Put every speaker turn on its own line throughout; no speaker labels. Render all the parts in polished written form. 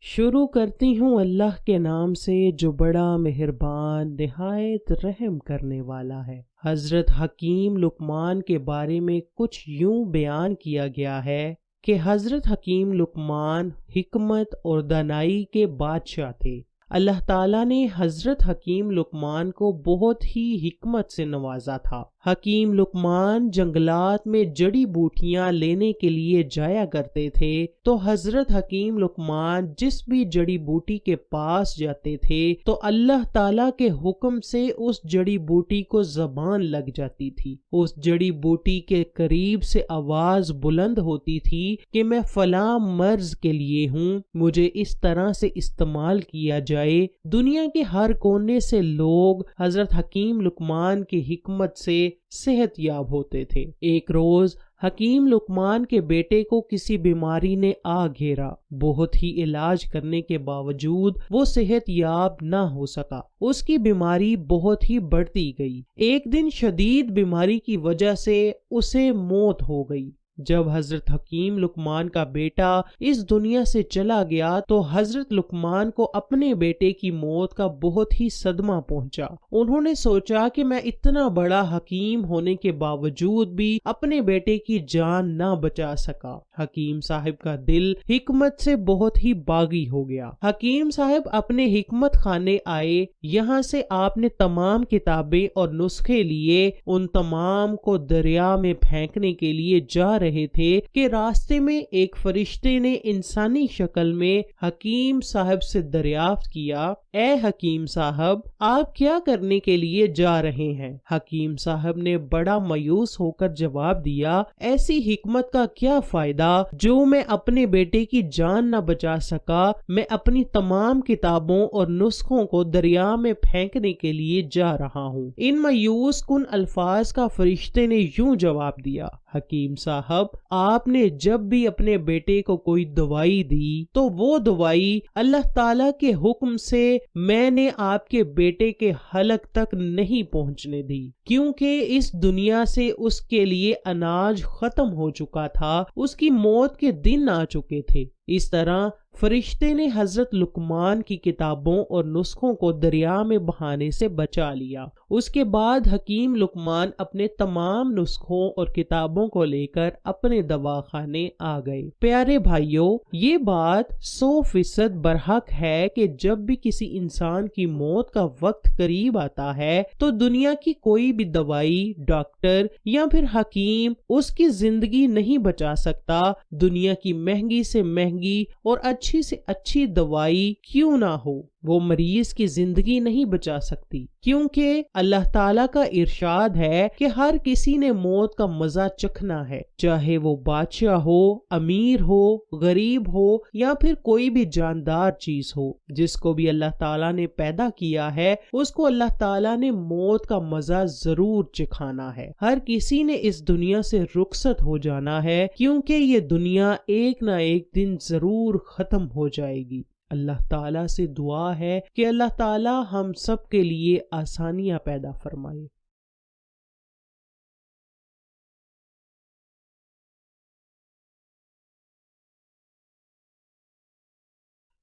शुरू करती हूँ अल्लाह के नाम से जो बड़ा मेहरबान निहायत रहम करने वाला है। हज़रत हकीम लुकमान के बारे में कुछ यूं बयान किया गया है कि हज़रत हकीम लुकमान हिकमत और दानाई के बादशाह थे। अल्लाह ताला ने हज़रत हकीम लुकमान को बहुत ही हिकमत से नवाजा था। हकीम लुकमान जंगलात में जड़ी बूटियां लेने के लिए जाया करते थे, तो हज़रत हकीम लुकमान जिस भी जड़ी बूटी के पास जाते थे तो अल्लाह ताला के हुक्म से उस जड़ी बूटी को ज़बान लग जाती थी। उस जड़ी बूटी के करीब से आवाज बुलंद होती थी कि मैं फलां मर्ज के लिए हूँ, मुझे इस तरह से इस्तेमाल किया जाए। दुनिया के हर कोने से लोग हज़रत हकीम लुकमान की हिकमत से सेहत याब होते थे। एक रोज हकीम लुकमान के बेटे को किसी बीमारी ने आ घेरा। बहुत ही इलाज करने के बावजूद वो सेहत याब न हो सका। उसकी बीमारी बहुत ही बढ़ती गई। एक दिन शदीद बीमारी की वजह से उसे मौत हो गई। जब हजरत हकीम लुकमान का बेटा इस दुनिया से चला गया तो हजरत लुकमान को अपने बेटे की मौत का बहुत ही सदमा पहुंचा। उन्होंने सोचा कि मैं इतना बड़ा हकीम होने के बावजूद भी अपने बेटे की जान ना बचा सका। हकीम साहब का दिल हिकमत से बहुत ही बागी हो गया। हकीम साहब अपने हिकमत खाने आए। यहाँ से आपने तमाम किताबें और नुस्खे लिए। उन तमाम को दरिया में फेंकने के लिए जा रहे थे कि रास्ते में एक फरिश्ते ने इंसानी शक्ल में हकीम साहब से दरियाफ्त किया, ए हकीम साहब, आप क्या करने के लिए जा रहे हैं? हकीम साहब ने बड़ा मायूस होकर जवाब दिया, ऐसी हिकमत का क्या फायदा जो मैं अपने बेटे की जान न बचा सका। मैं अपनी तमाम किताबों और नुस्खों को दरिया में फेंकने के लिए जा रहा हूँ। इन मायूस कुन अल्फाज का फरिश्ते ने यूं जवाब दिया, हकीम साहब, आपने जब भी अपने बेटे को कोई दवाई दी तो वो दवाई अल्लाह ताला के हुक्म से मैंने आपके बेटे के हलक तक नहीं पहुंचने दी, क्योंकि इस दुनिया से उसके लिए अनाज खत्म हो चुका था, उसकी मौत के दिन आ चुके थे। इस तरह फरिश्ते ने हजरत लुकमान की किताबों और नुस्खों को दरिया में बहाने से बचा लिया। उसके बाद हकीम लुकमान अपने तमाम नुस्खों और किताबों को लेकर अपने दवाखाने आ गए। प्यारे भाइयों, ये बात 100% बरहक है कि जब भी किसी इंसान की मौत का वक्त करीब आता है तो दुनिया की कोई भी दवाई, डॉक्टर या फिर हकीम उसकी जिंदगी नहीं बचा सकता। दुनिया की महंगी से महंगी और अच्छी से अच्छी दवाई क्यों ना हो, वो मरीज की जिंदगी नहीं बचा सकती, क्योंकि अल्लाह ताला का इरशाद है कि हर किसी ने मौत का मजा चखना है, चाहे वो बादशाह हो, अमीर हो, गरीब हो या फिर कोई भी जानदार चीज हो। जिसको भी अल्लाह ताला ने पैदा किया है उसको अल्लाह ताला ने मौत का मजा जरूर चखाना है। हर किसी ने इस दुनिया से रुखसत हो जाना है, क्योंकि ये दुनिया एक ना एक दिन जरूर खत्म हो जाएगी। अल्लाह ताला से दुआ है कि अल्लाह ताला हम सब के लिए आसानियां पैदा फरमाए।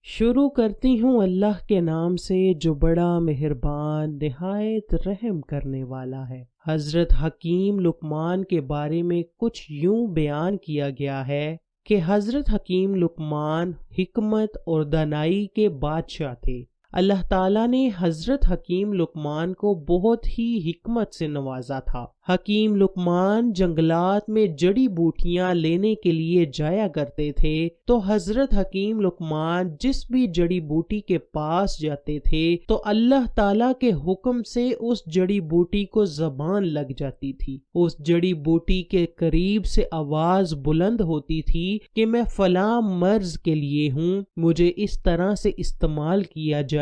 शुरू करती हूँ अल्लाह के नाम से जो बड़ा मेहरबान निहायत रहम करने वाला है। हज़रत हकीम लुकमान के बारे में कुछ यूं बयान किया गया है कि हज़रत हकीम लुकमान हिकमत और दानाई के बादशाह थे। अल्लाह ताला ने हज़रत हकीम लुकमान को बहुत ही हिकमत से नवाजा था। हकीम लुकमान जंगलात में जड़ी बूटियां लेने के लिए जाया करते थे, तो हज़रत हकीम लुकमान जिस भी जड़ी बूटी के पास जाते थे तो अल्लाह ताला के हुक्म से उस जड़ी बूटी को ज़बान लग जाती थी। उस जड़ी बूटी के करीब से आवाज बुलंद होती थी कि मैं फलां मर्ज के लिए हूँ, मुझे इस तरह से इस्तेमाल किया जाए।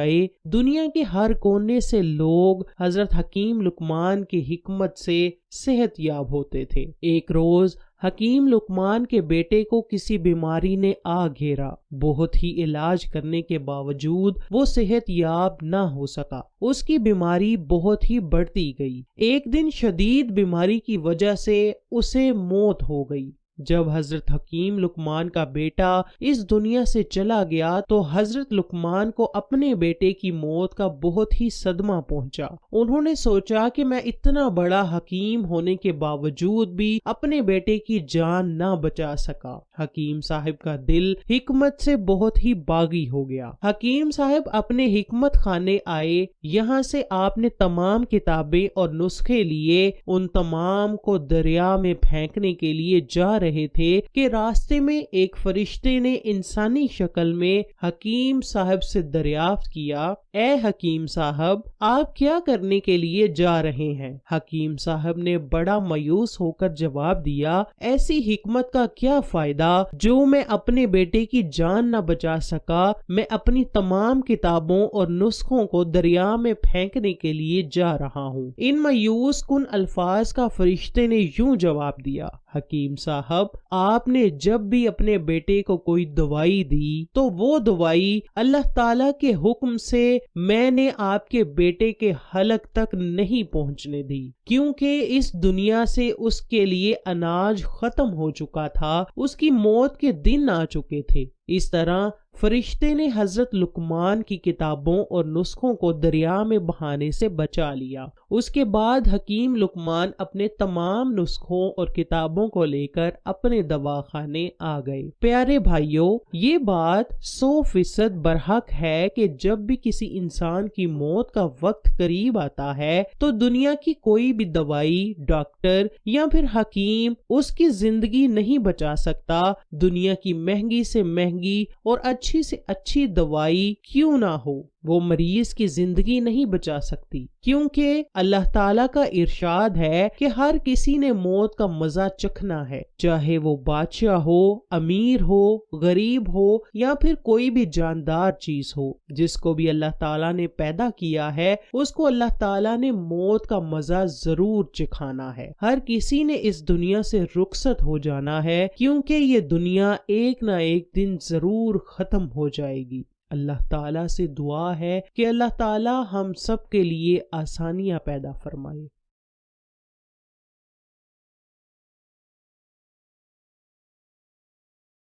दुनिया के हर कोने से लोग हजरत हकीम लुकमान की हिकमत से सेहत याब होते थे। एक रोज हकीम लुकमान के बेटे को किसी बीमारी ने आ घेरा। बहुत ही इलाज करने के बावजूद वो सेहत याब ना हो सका। उसकी बीमारी बहुत ही बढ़ती गई। एक दिन शदीद बीमारी की वजह से उसे मौत हो गई। جب حضرت حکیم لقمان کا بیٹا اس دنیا سے چلا گیا تو حضرت لقمان کو اپنے بیٹے کی موت کا بہت ہی صدمہ پہنچا۔ انہوں نے سوچا کہ میں اتنا بڑا حکیم ہونے کے باوجود بھی اپنے بیٹے کی جان نہ بچا سکا۔ حکیم صاحب کا دل حکمت سے بہت ہی باغی ہو گیا۔ حکیم صاحب اپنے حکمت خانے آئے، یہاں سے آپ نے تمام کتابیں اور نسخے لیے، ان تمام کو دریا میں پھینکنے کے لیے جا رہے تھے کہ راستے میں ایک فرشتے نے انسانی شکل میں حکیم صاحب سے دریافت کیا، اے حکیم صاحب، آپ کیا کرنے کے لیے جا رہے ہیں؟ حکیم صاحب نے بڑا مایوس ہو کر جواب دیا، ایسی حکمت کا کیا فائدہ جو میں اپنے بیٹے کی جان نہ بچا سکا، میں اپنی تمام کتابوں اور نسخوں کو دریا میں پھینکنے کے لیے جا رہا ہوں۔ ان مایوس کن الفاظ کا فرشتے نے یوں جواب دیا، حکیم صاحب، آپ نے جب بھی اپنے بیٹے کو کوئی دوائی دی تو وہ دوائی اللہ تعالیٰ کے حکم سے میں نے آپ کے بیٹے کے حلق تک نہیں پہنچنے دی، کیونکہ اس دنیا سے اس کے لیے اناج ختم ہو چکا تھا، اس کی موت کے دن آ چکے تھے۔ اس طرح فرشتے نے حضرت لقمان کی کتابوں اور نسخوں کو دریا میں بہانے سے بچا لیا۔ اس کے بعد حکیم لقمان اپنے تمام نسخوں اور کتابوں کو لے کر اپنے دواخانے آ گئے۔ پیارے بھائیوں، یہ بات 100% برحق ہے کہ جب بھی کسی انسان کی موت کا وقت قریب آتا ہے تو دنیا کی کوئی بھی دوائی، ڈاکٹر یا پھر حکیم اس کی زندگی نہیں بچا سکتا۔ دنیا کی مہنگی سے مہنگی اور اچھی سے اچھی دوائی کیوں نہ ہو، وہ مریض کی زندگی نہیں بچا سکتی، کیونکہ اللہ تعالیٰ کا ارشاد ہے کہ ہر کسی نے موت کا مزہ چکھنا ہے، چاہے وہ بادشاہ ہو، امیر ہو، غریب ہو یا پھر کوئی بھی جاندار چیز ہو۔ جس کو بھی اللہ تعالیٰ نے پیدا کیا ہے اس کو اللہ تعالیٰ نے موت کا مزہ ضرور چکھانا ہے۔ ہر کسی نے اس دنیا سے رخصت ہو جانا ہے، کیونکہ یہ دنیا ایک نہ ایک دن ضرور ختم ہو جائے گی۔ اللہ تعالیٰ سے دعا ہے کہ اللہ تعالیٰ ہم سب کے لیے آسانیاں پیدا فرمائے۔